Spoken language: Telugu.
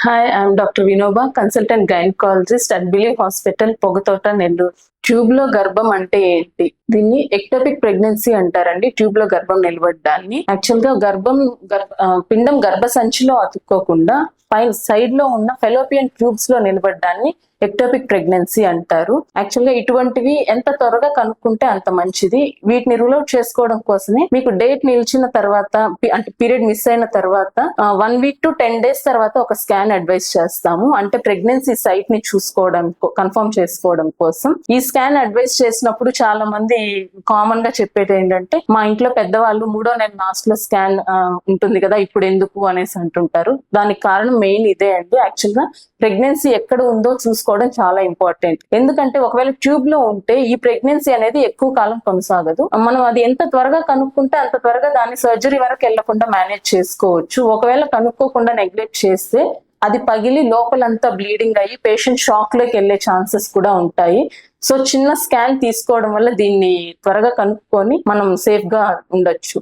Hi, I'm doctor Vinoba, consultant gynaecologist at బిలీ hospital, Pogathota, Nellore. Tube లో గర్భం అంటే ఏంటి? దీన్ని ఎక్టోపిక్ ప్రెగ్నెన్సీ అంటారండి. ట్యూబ్ లో గర్భం నిలబడ్డాన్ని యాక్చువల్ గా పిండం గర్భసంచిలో అతుక్కోకుండా పైన సైడ్ లో ఉన్న ఫెలోపియన్ ట్యూబ్స్ లో నిలబడ్డాన్ని ఎక్టోపిక్ ప్రెగ్నెన్సీ అంటారు. యాక్చువల్ గా ఇటువంటివి ఎంత త్వరగా కనుక్కుంటే అంత మంచిది. వీటిని రూల్ అవుట్ చేసుకోవడం కోసమే మీకు డేట్ నిలిచిన తర్వాత, అంటే పీరియడ్ మిస్ అయిన తర్వాత 1 వీక్ to 10 days తర్వాత ఒక స్కాన్ అడ్వైస్ చేస్తాము. అంటే ప్రెగ్నెన్సీ సైట్ ని చూసుకోవడం, కన్ఫర్మ్ చేసుకోవడం కోసం. ఈ స్కాన్ అడ్వైస్ చేసినప్పుడు చాలా మంది కామన్ గా చెప్పేది ఏంటంటే, మా ఇంట్లో పెద్దవాళ్ళు 3వ నెల లాస్ట్ లో స్కాన్ ఉంటుంది కదా, ఇప్పుడు ఎందుకు అనేసి అంటుంటారు. దానికి కారణం మెయిన్ ఇదే అండి. యాక్చువల్ గా ప్రెగ్నెన్సీ ఎక్కడ ఉందో చూసుకోవడం చాలా ఇంపార్టెంట్. ఎందుకంటే ఒకవేళ ట్యూబ్ లో ఉంటే ఈ ప్రెగ్నెన్సీ అనేది ఎక్కువ కాలం కొనసాగదు. మనం అది ఎంత త్వరగా కనుక్కుంటే అంత త్వరగా దాన్ని సర్జరీ వరకు వెళ్లకుండా మేనేజ్ చేసుకోవచ్చు. ఒకవేళ కనుక్కోకుండా నెగ్లెక్ట్ చేస్తే అది పగిలి లోపలంతా బ్లీడింగ్ అయ్యి పేషెంట్ షాక్ లోకి వెళ్లే ఛాన్సెస్ కూడా ఉంటాయి. సో చిన్న స్కాన్ తీసుకోవడం వల్ల దీన్ని త్వరగా కనుక్కొని మనం సేఫ్ గా ఉండొచ్చు.